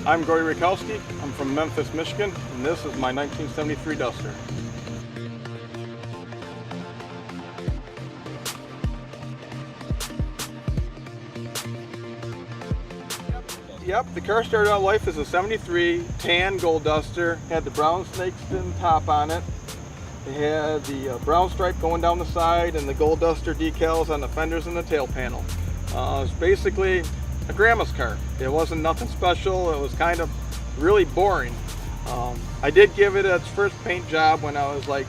I'm Gordy Rakowski. I'm from Memphis, Michigan, and this is my 1973 Duster. Yep, the car started out life as a 73 tan gold Duster. Had the brown snakeskin top on it. It had the brown stripe going down the side and the gold Duster decals on the fenders and the tail panel. It was basically a grandma's car. It wasn't nothing special. It was kind of really boring. I did give it its first paint job when I was like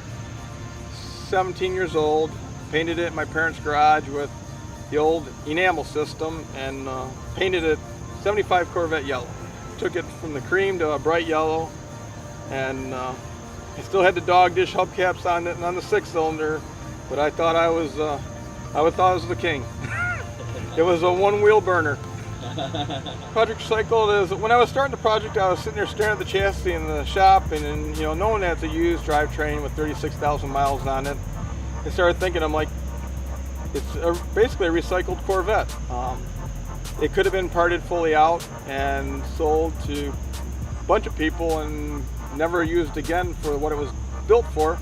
17 years old. Painted it in my parents' garage with the old enamel system and painted it 75 Corvette yellow. Took it from the cream to a bright yellow, and I still had the dog dish hubcaps on it and on the 6-cylinder, but I thought I was the king. It was a one-wheel burner. Project Recycled is, when I was starting the project, I was sitting there staring at the chassis in the shop, and knowing that it's a used drivetrain with 36,000 miles on it, I started thinking, I'm like, it's basically a recycled Corvette. It could have been parted fully out and sold to a bunch of people and never used again for what it was built for,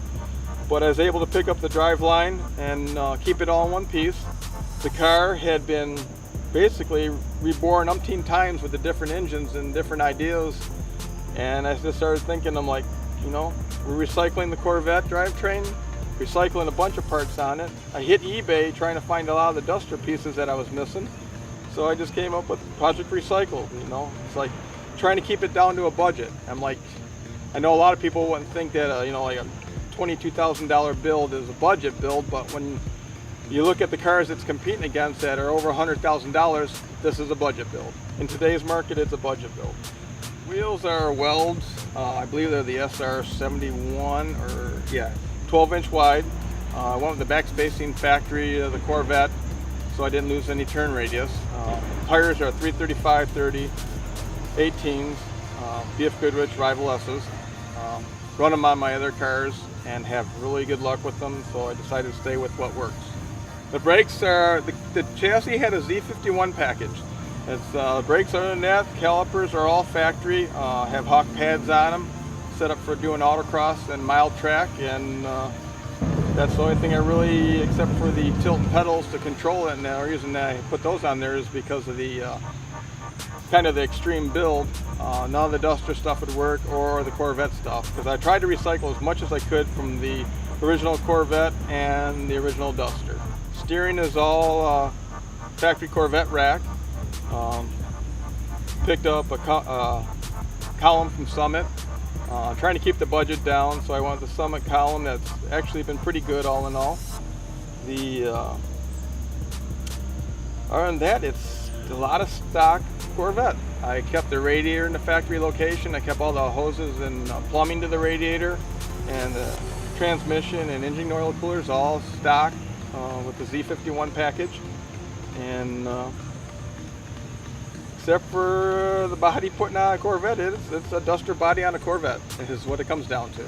but I was able to pick up the driveline and keep it all in one piece. The car had been basically reborn umpteen times with the different engines and different ideas, and I just started thinking, I'm like, we're recycling the Corvette drivetrain, recycling a bunch of parts on it. I hit eBay trying to find a lot of the Duster pieces that I was missing, so I just came up with Project Recycled. It's like trying to keep it down to a budget. I'm like, I know a lot of people wouldn't think that like a $22,000 build is a budget build, but when you look at the cars it's competing against that are over $100,000, this is a budget build. In today's market, it's a budget build. Wheels are welds. I believe they're the SR71 or 12-inch wide. I went with the back spacing factory of the Corvette, so I didn't lose any turn radius. Tires are 335/30 18s, BF Goodrich Rival S's. Run them on my other cars and have really good luck with them, so I decided to stay with what works. The brakes are, the chassis had a Z51 package. It's brakes other than that, calipers are all factory, have Hawk pads on them, set up for doing autocross and mild track, and that's the only thing I really, except for the tilt and pedals to control it, and the reason I put those on there is because of the kind of the extreme build. None of the Duster stuff would work, or the Corvette stuff, because I tried to recycle as much as I could from the original Corvette and the original Duster. Steering is all factory Corvette rack. Picked up a column from Summit. Trying to keep the budget down, so I went with the Summit column that's actually been pretty good all in all. Other than that, it's a lot of stock Corvette. I kept the radiator in the factory location. I kept all the hoses and plumbing to the radiator, and the transmission and engine oil coolers all stock with the Z51 package. And except for the body putting on a Corvette, it's a Duster body on a Corvette, is what it comes down to.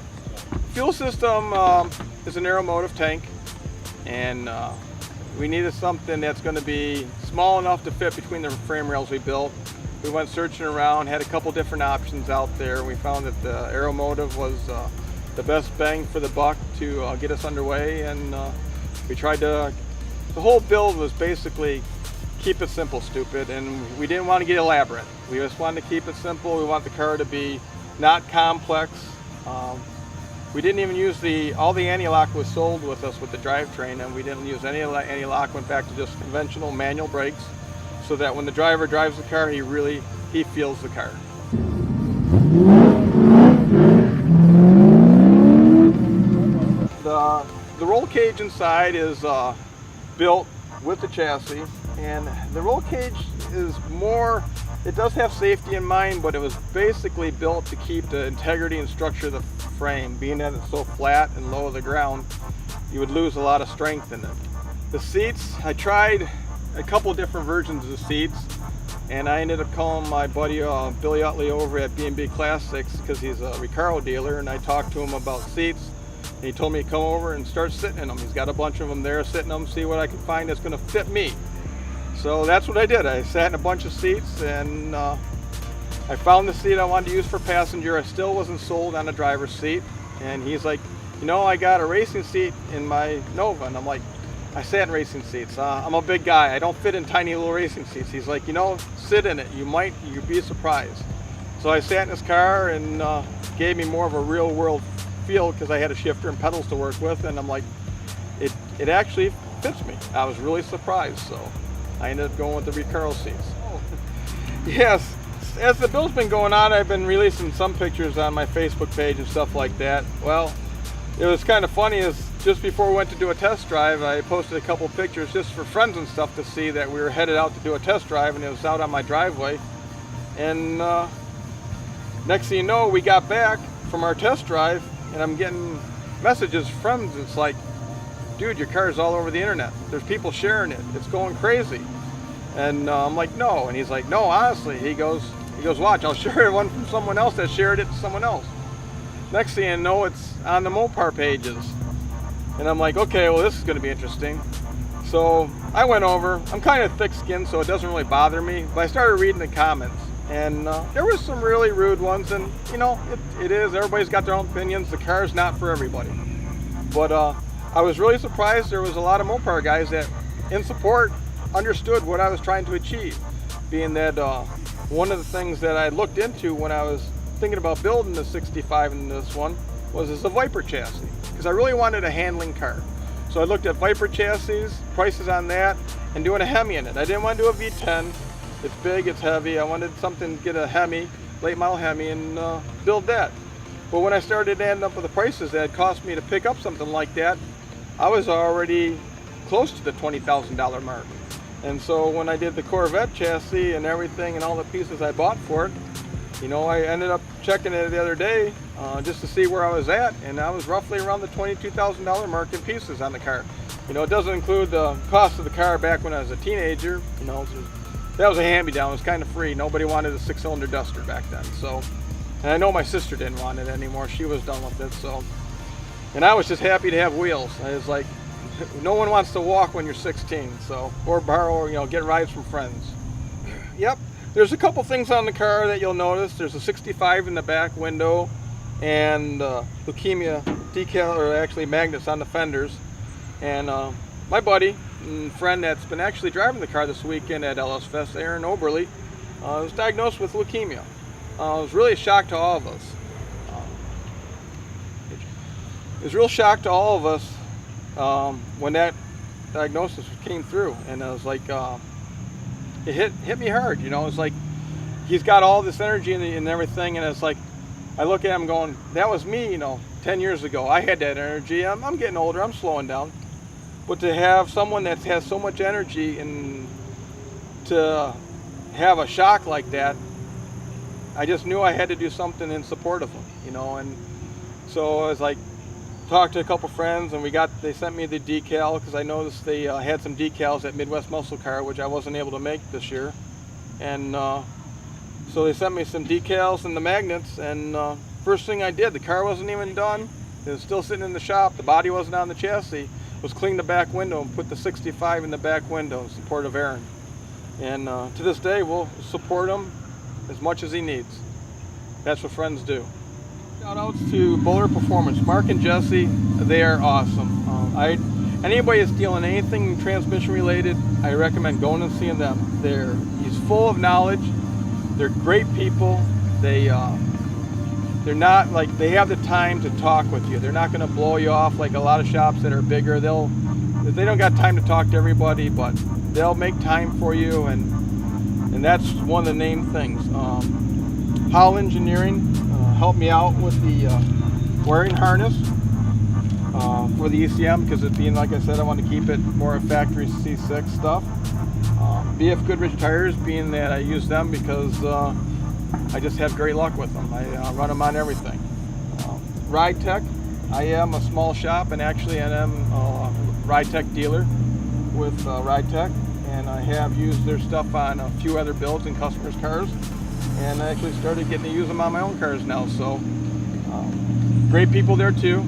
Fuel system is an aeromotive tank, and we needed something that's going to be small enough to fit between the frame rails we built. We went searching around, had a couple different options out there. We found that the aeromotive was the best bang for the buck to get us underway, and we tried to, the whole build was basically keep it simple, stupid, and we didn't want to get elaborate. We just wanted to keep it simple. We want the car to be not complex. We didn't even use all the anti-lock was sold with us with the drivetrain, and we didn't use any anti-lock. Went back to just conventional manual brakes, so that when the driver drives the car, he feels the car. The roll cage inside is built with the chassis, and the roll cage is more, it does have safety in mind, but it was basically built to keep the integrity and structure of the frame. Being that it's so flat and low to the ground, you would lose a lot of strength in it. The seats, I tried a couple different versions of the seats, and I ended up calling my buddy Billy Utley over at B&B Classics, because he's a Recaro dealer, and I talked to him about seats, and he told me to come over and start sitting in them. He's got a bunch of them there, sitting in them, see what I can find that's going to fit me. So that's what I did. I sat in a bunch of seats, and I found the seat I wanted to use for passenger. I still wasn't sold on a driver's seat. And he's like, you know, I got a racing seat in my Nova. And I'm like, I sat in racing seats. I'm a big guy. I don't fit in tiny little racing seats. He's like, you know, sit in it. You'd be surprised. So I sat in his car, and gave me more of a real world feel because I had a shifter and pedals to work with. And I'm like, it actually fits me. I was really surprised. So I ended up going with the Recaro seats. Oh. Yes. As the build's been going on, I've been releasing some pictures on my Facebook page and stuff like that. Well, it was kind of funny is just before we went to do a test drive, I posted a couple pictures just for friends and stuff to see that we were headed out to do a test drive, and it was out on my driveway. And next thing you know, we got back from our test drive, and I'm getting messages from friends. It's like, dude, your car's all over the internet. There's people sharing it. It's going crazy. And I'm like, no. And he's like, no, honestly. He goes, watch, I'll share one from someone else that shared it to someone else. Next thing you know, it's on the Mopar pages. And I'm like, okay, well, this is going to be interesting. So I went over. I'm kind of thick-skinned, so it doesn't really bother me. But I started reading the comments. And there was some really rude ones. And, you know, it is. Everybody's got their own opinions. The car's not for everybody. But I was really surprised there was a lot of Mopar guys that, in support, understood what I was trying to achieve. Being that one of the things that I looked into when I was thinking about building the 65 in this one was a Viper chassis, because I really wanted a handling car. So I looked at Viper chassis, prices on that, and doing a Hemi in it. I didn't want to do a V10. It's big, it's heavy. I wanted something to get a Hemi, late model Hemi, and build that. But when I started to end up with the prices that it cost me to pick up something like that, I was already close to the $20,000 mark. And so when I did the Corvette chassis and everything and all the pieces I bought for it, you know, I ended up checking it the other day just to see where I was at, and I was roughly around the $22,000 mark in pieces on the car. You know, it doesn't include the cost of the car back when I was a teenager. You know, that was a hand-me-down. It was kind of free. Nobody wanted a 6-cylinder Duster back then. So, and I know my sister didn't want it anymore. She was done with it. So, and I was just happy to have wheels. I was like, no one wants to walk when you're 16, so, or borrow, you know, get rides from friends. Yep, there's a couple things on the car that you'll notice. There's a 65 in the back window, and leukemia decal, or actually magnets on the fenders. And my buddy and friend that's been actually driving the car this weekend at LS Fest, Aaron Oberly, was diagnosed with leukemia. It was really a shock to all of us. It was a real shock to all of us when that diagnosis came through, and I was like, it hit me hard. You know, it's like he's got all this energy and everything, and it's like I look at him going, that was me, you know, 10 years ago. I had that energy. I'm getting older. I'm slowing down. But to have someone that has so much energy and to have a shock like that, I just knew I had to do something in support of him, you know. And so I was like, talked to a couple friends, and they sent me the decal, because I noticed they had some decals at Midwest Muscle Car, which I wasn't able to make this year. And so they sent me some decals and the magnets, and first thing I did, the car wasn't even done. It was still sitting in the shop. The body wasn't on the chassis. Was clean the back window and put the 65 in the back window in support of Aaron. And to this day, we'll support him as much as he needs. That's what friends do. Shout outs to Bowler Performance. Mark and Jesse, they are awesome. Anybody that's dealing anything transmission related, I recommend going and seeing them. He's full of knowledge. They're great people. They're not like, they have the time to talk with you. They're not going to blow you off like a lot of shops that are bigger. They don't got time to talk to everybody, but they'll make time for you, and that's one of the main things. Howell Engineering helped me out with the wiring harness for the ECM, because it being, like I said, I want to keep it more factory C6 stuff. BF Goodrich tires, being that I use them because I just have great luck with them. I run them on everything. Ride Tech, I am a small shop, and actually I am a Ride Tech dealer with Ride Tech, and I have used their stuff on a few other builds in customers' cars, and I actually started getting to use them on my own cars now. So great people there too.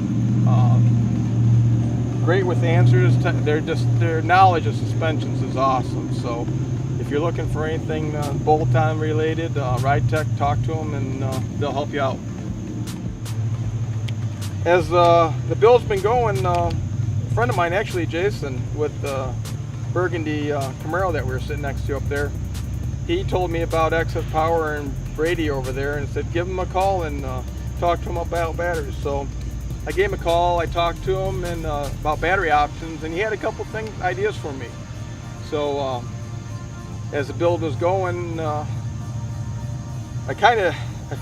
great with answers. Their knowledge of suspensions is awesome. So if you're looking for anything bolt-on related, Ride Tech, talk to them and they'll help you out. As the build's been going, a friend of mine, actually Jason, with Burgundy Camaro that we were sitting next to up there, he told me about Excess Power and Brady over there and said give him a call and talk to him about batteries. So I gave him a call, I talked to him and about battery options, and he had a couple ideas for me. So as the build was going, I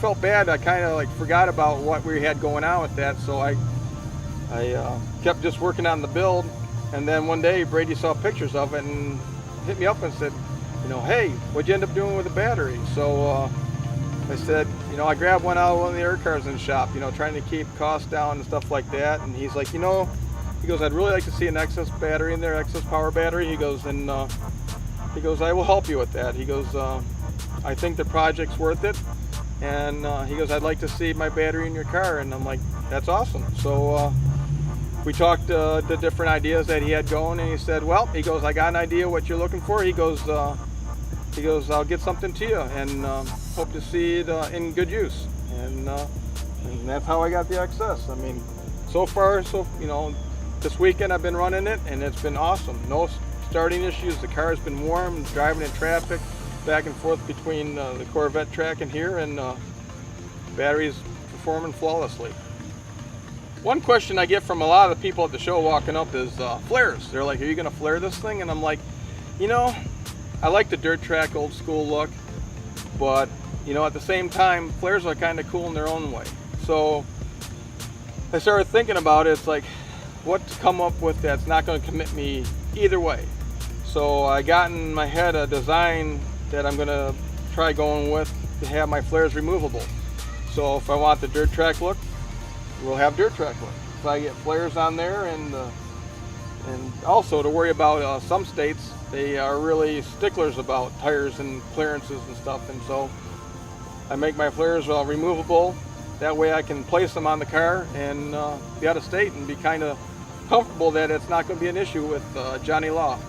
felt bad. I kind of like forgot about what we had going on with that. So I kept just working on the build, and then one day Brady saw pictures of it and hit me up and said, you know, hey, what'd you end up doing with the battery? So I said, you know, I grabbed one out of one of the air cars in the shop, you know, trying to keep costs down and stuff like that. And he's like, you know, he goes, I'd really like to see an Excess battery in there, Excess Power battery. He goes, and he goes, I will help you with that. He goes, I think the project's worth it. And he goes, I'd like to see my battery in your car. And I'm like, that's awesome. So we talked the different ideas that he had going, and he said, well, he goes, I got an idea what you're looking for. He goes, I'll get something to you and hope to see it in good use. And that's how I got the XS. I mean, so far, you know, this weekend I've been running it and it's been awesome. No starting issues. The car's been warm, driving in traffic, back and forth between the Corvette track and here, and battery's performing flawlessly. One question I get from a lot of the people at the show walking up is flares. They're like, are you going to flare this thing? And I'm like, you know, I like the dirt track old school look, but you know, at the same time, flares are kind of cool in their own way. So I started thinking about it. It's like, what to come up with that's not going to commit me either way. So I got in my head a design that I'm going to try going with to have my flares removable. So if I want the dirt track look, we'll have dirt track look. If I get flares on there, and also to worry about some states, they are really sticklers about tires and clearances and stuff, and so I make my flares removable. That way I can place them on the car and be out of state and be kind of comfortable that it's not going to be an issue with Johnny Law.